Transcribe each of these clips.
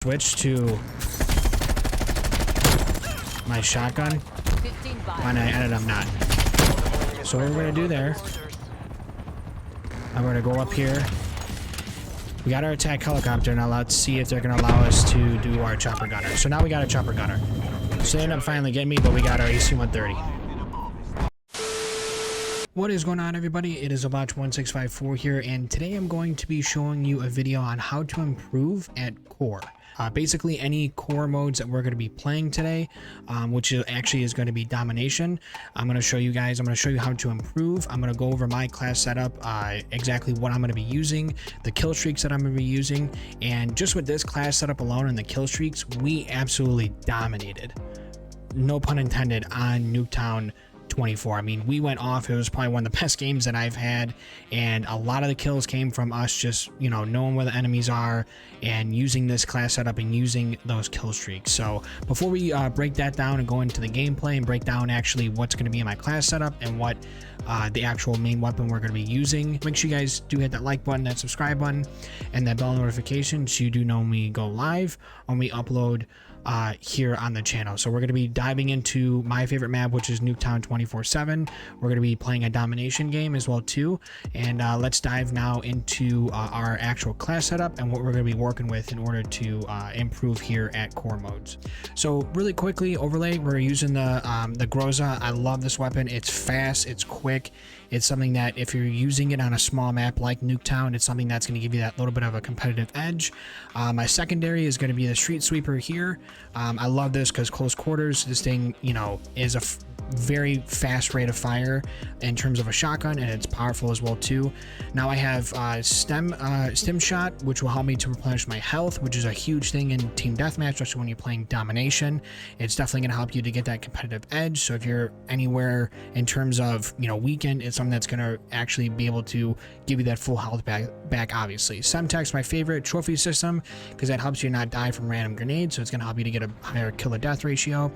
Switch to my shotgun, and I ended up not. So what we're gonna do there, I'm gonna go up here. We got our attack helicopter, now let's see if they're gonna allow us to do our chopper gunner. So now we got a chopper gunner. So they ended up finally getting me, but we got our AC-130. What is going on, everybody? It is Obach1654 here, and today I'm going to be showing you a video on how to improve at core. Basically any core modes that we're going to be playing today, which actually is going to be domination. I'm going to show you guys, I'm going to show you how to improve. I'm going to go over my class setup, exactly what I'm going to be using, the kill streaks that I'm going to be using, and just with this class setup alone and the kill streaks, we absolutely dominated, no pun intended, on Nuketown 24. I mean, we went off. It was probably one of the best games that I've had, and a lot of the kills came from us just, you know, knowing where the enemies are and using this class setup and using those kill streaks. So before we break that down and go into the gameplay and break down actually what's going to be in my class setup and what the actual main weapon we're going to be using, make sure you guys do hit that like button, that subscribe button, and that bell notification so you do know when we go live, when we upload here on the channel. So we're going to be diving into my favorite map, which is Nuketown 24/7. We're going to be playing a domination game as well too, and let's dive now into our actual class setup and what we're going to be working with in order to improve here at core modes. So really quickly, overlay, we're using the GROZA. I love this weapon. It's fast, it's quick, it's something that if you're using it on a small map like Nuketown, it's something that's going to give you that little bit of a competitive edge. My secondary is going to be the street sweeper here. I love this because close quarters, this thing, you know, is a very fast rate of fire in terms of a shotgun, and it's powerful as well too. Now I have stim shot, which will help me to replenish my health, which is a huge thing in team deathmatch, especially when you're playing domination. It's definitely going to help you to get that competitive edge. So if you're anywhere in terms of, you know, weakened, it's something that's going to actually be able to give you that full health back obviously. Semtech's my favorite trophy system because that helps you not die from random grenades, so it's going to help you to get a higher kill to death ratio.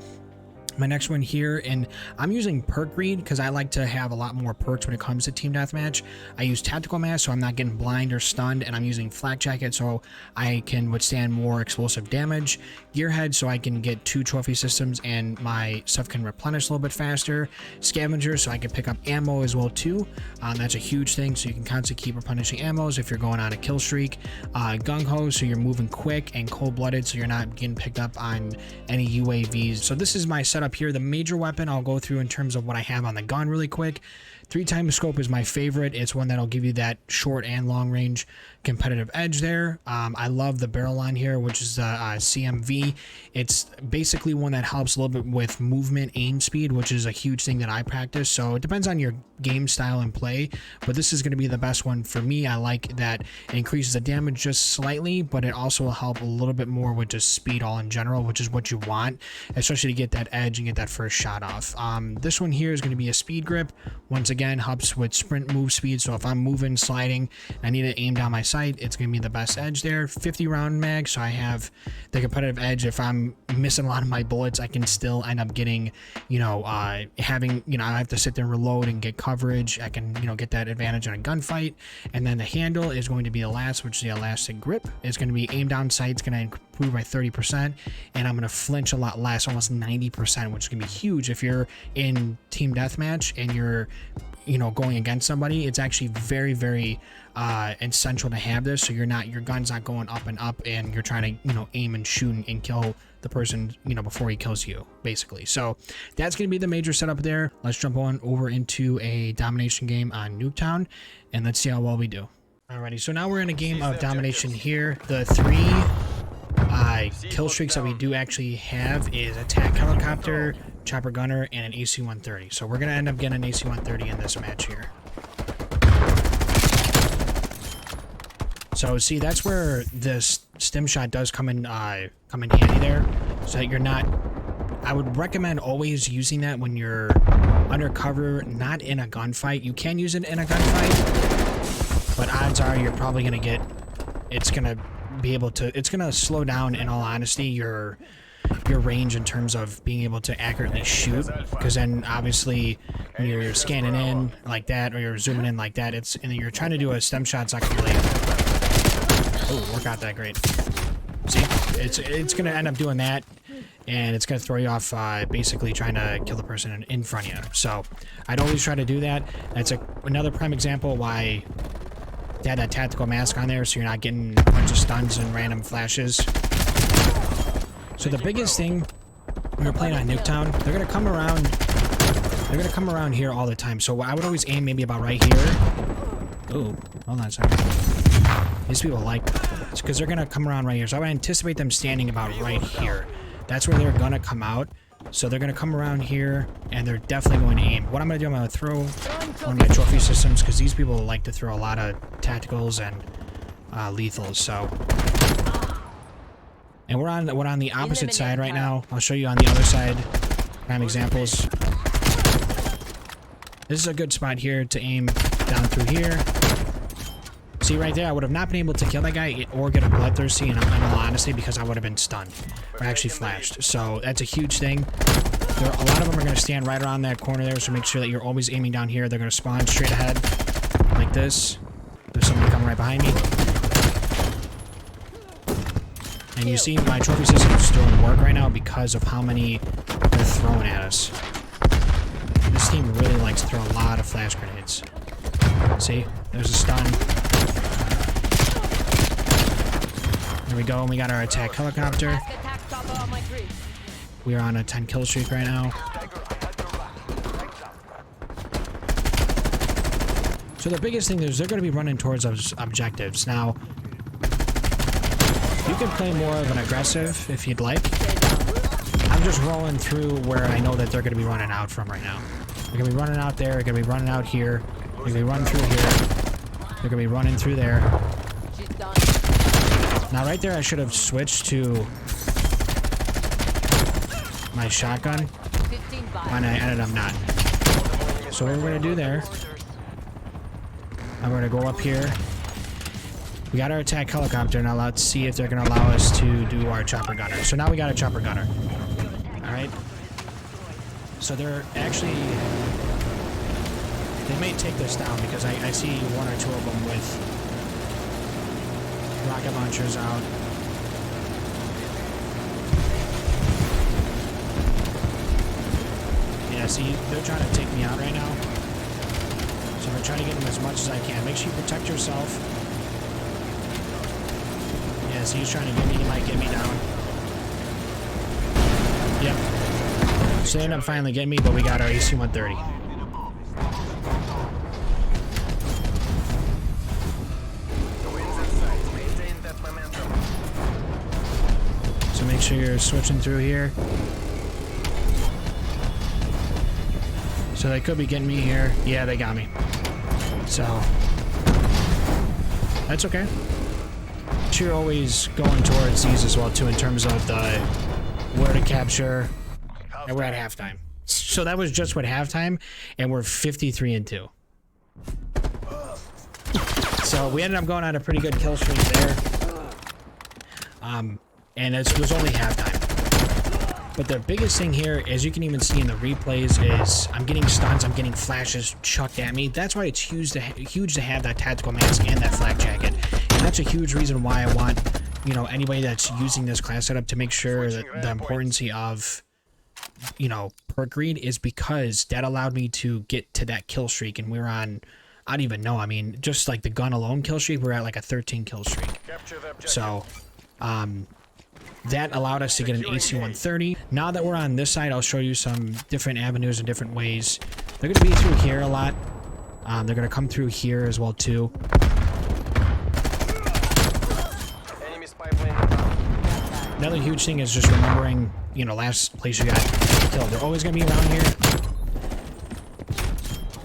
My next one here, and I'm using perk read because I like to have a lot more perks when it comes to team deathmatch. I use tactical mask so I'm not getting blind or stunned, and I'm using flak jacket so I can withstand more explosive damage. Gearhead so I can get 2 trophy systems and my stuff can replenish a little bit faster. Scavenger so I can pick up ammo as well too. That's a huge thing, so you can constantly keep replenishing ammos if you're going on a kill streak. Gung ho so you're moving quick, and cold blooded so you're not getting picked up on any UAVs. So this is my setup up here. The major weapon I'll go through in terms of what I have on the gun really quick. 3x scope is my favorite. It's one that'll give you that short and long range competitive edge there. I love the barrel line here, which is CMV. It's basically one that helps a little bit with movement aim speed, which is a huge thing that I practice. So it depends on your game style and play, but this is going to be the best one for me. I like that it increases the damage just slightly, but it also will help a little bit more with just speed all in general, which is what you want, especially to get that edge and get that first shot off. This one here is going to be a speed grip. Once again, helps with sprint move speed. So if I'm moving, sliding, I need to aim down my sight, it's going to be the best edge there. 50 round mag, so I have the competitive edge. If I'm missing a lot of my bullets, I can still end up getting, you know, having, you know, I have to sit there and reload and get coverage. I can, you know, get that advantage in a gunfight. And then the handle is going to be the last, which is the elastic grip. It's going to be aim down sight. It's going to improve by 30%, and I'm going to flinch a lot less, almost 90%, which is going to be huge if you're in team deathmatch and you're, you know, going against somebody. It's actually very, very essential to have this, so your gun's not going up and up and you're trying to, you know, aim and shoot and kill the person, you know, before he kills you, basically. So that's going to be the major setup there. Let's jump on over into a domination game on Nuketown and let's see how well we do. Alrighty, so now we're in a game of domination here. The 3 kill streaks that we do actually have is attack helicopter, chopper gunner, and an AC-130. So we're going to end up getting an AC-130 in this match here. So see, that's where this stim shot does come in handy there, so that you're not, I would recommend always using that when you're undercover, not in a gunfight. You can use it in a gunfight, but odds are you're probably going to get, it's going to be able to, it's going to slow down, in all honesty, your range in terms of being able to accurately shoot, because then obviously when you're scanning in like that or you're zooming in like that, it's, and you're trying to do a stem shot, it's not going to really work out that great. See? it's gonna end up doing that, and it's gonna throw you off basically trying to kill the person in front of you. So I'd always try to do that. That's another prime example why they had that tactical mask on there, so you're not getting a bunch of stuns and random flashes. So the biggest thing when you're playing on Nuketown, they're gonna come around. They're gonna come around here all the time. So I would always aim maybe about right here. Oh, hold on a second. These people like, because they're gonna come around right here. So I would anticipate them standing about right here. That's where they're gonna come out. So they're gonna come around here, and they're definitely going to aim. What I'm gonna do, I'm gonna throw one of my trophy systems, because these people like to throw a lot of tacticals and lethals. So, and we're on the opposite side right now. I'll show you on the other side. Prime examples. This is a good spot here to aim down through here. See right there, I would have not been able to kill that guy or get a bloodthirsty in all honesty, because I would have been stunned or actually flashed. So that's a huge thing. A lot of them are going to stand right around that corner there, so make sure that you're always aiming down here. They're going to spawn straight ahead like this. There's somebody coming right behind me. And you see my trophy system is doing work right now because of how many they're throwing at us. This team really likes to throw a lot of flash grenades. See? There's a stun. There we go, and we got our attack helicopter. We are on a 10 kill streak right now. So the biggest thing is they're going to be running towards those objectives. Now, you can play more of an aggressive if you'd like. I'm just rolling through where I know that they're going to be running out from right now. They're going to be running out there, they're going to be running out here, they're going to be running through here, they're going to be running through there. Now right there I should have switched to my shotgun, and I ended up not. So what we're going to do there, I'm going to go up here. We got our attack helicopter, now let's see if they're going to allow us to do our chopper gunner. So now we got a chopper gunner. Alright. So they're actually, they may take this down because I see one or two of them with rocket launchers out. Yeah, see, they're trying to take me out right now. So I'm trying to get them as much as I can. Make sure you protect yourself. Yeah, see, he's trying to get me. He might get me down. Yep. So they ended up finally getting me, but we got our AC-130. So make sure you're switching through here. So they could be getting me here. Yeah, they got me. So that's okay. You're always going towards these as well too in terms of the where to capture. And we're at halftime. So that was just what halftime, and we're 53-2. So we ended up going on a pretty good kill streak there. And it was only halftime. But the biggest thing here, as you can even see in the replays, is I'm getting stuns, I'm getting flashes chucked at me. That's why it's huge to have that tactical mask and that flak jacket. And that's a huge reason why I want, you know, anybody that's using this class setup to make sure that the importance of, you know, perk read is because that allowed me to get to that kill streak, and we're on, I don't even know, I mean, just like the gun alone kill streak, we're at like a 13 kill streak. So, that allowed us to get an AC-130. Now that we're on this side, I'll show you some different avenues and different ways. They're going to be through here a lot. They're going to come through here as well too. Another huge thing is just remembering, you know, last place you got killed. They're always going to be around here.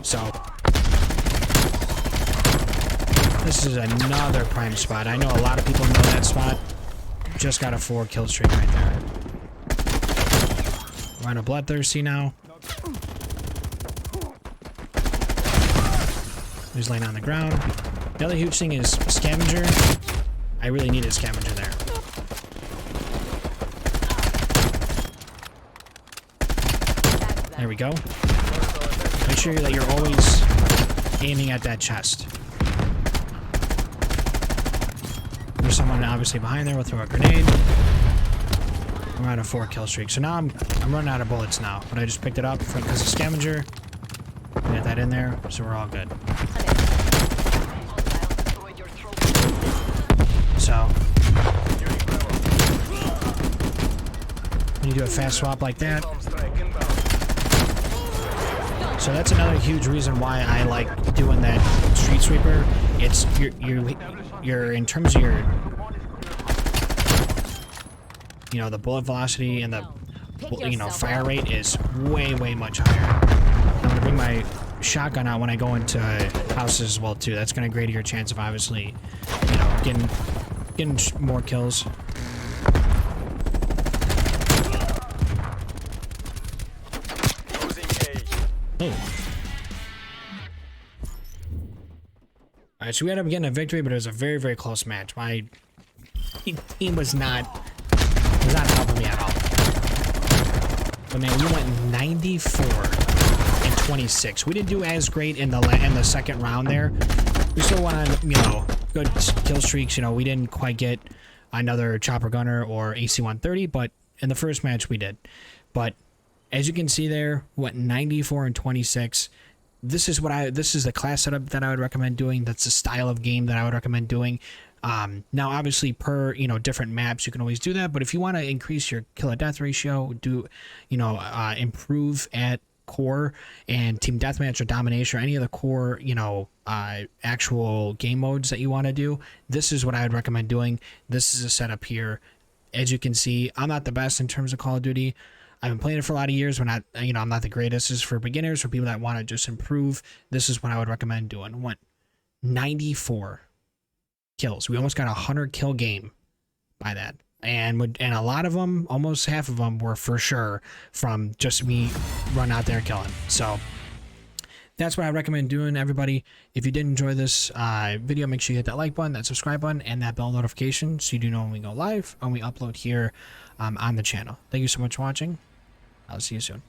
So this is another prime spot. I know a lot of people know that spot. Just got a 4 kill streak right there. We're on a bloodthirsty now. He's laying on the ground. The other huge thing is scavenger. I really need a scavenger there. There we go. Make sure that you're always aiming at that chest. There's someone obviously behind there. We'll throw a grenade. we're on a 4 kill streak. So now I'm running out of bullets now, but I just picked it up because of scavenger. Get that in there, so we're all good. So when you do a fast swap like that, so that's another huge reason why I like doing that street sweeper. It's you're in terms of your, you know, the bullet velocity and the, you know, fire rate is way much higher. I'm gonna bring my shotgun out when I go into houses as well too. That's gonna greater your chance of obviously, you know, getting more kills. Oh. Alright, so we ended up getting a victory, but it was a very close match. My team was not helping me at all. But man, we went 94 and 26. We didn't do as great in the second round there. We still went on, you know, good kill streaks. You know, we didn't quite get another chopper gunner or AC-130, but in the first match we did. But as you can see there, went 94 and 26. This is the class setup that I would recommend doing. That's the style of game that I would recommend doing. Now obviously per, you know, different maps you can always do that, but if you want to increase your kill to death ratio, do, you know, improve at core and team deathmatch or domination or any of the core, you know, actual game modes that you want to do, this is what I would recommend doing. This is a setup here. As you can see, I'm not the best in terms of Call of Duty. I've been playing it for a lot of years. We're not, you know, I'm not the greatest. This is for beginners, for people that want to just improve. This is what I would recommend doing. Went 94 kills. We almost got a 100 kill game by that. And a lot of them, almost half of them, were for sure from just me run out there killing. So that's what I recommend doing, everybody. If you did enjoy this video, make sure you hit that like button, that subscribe button, and that bell notification so you do know when we go live and we upload here on the channel. Thank you so much for watching. I'll see you soon.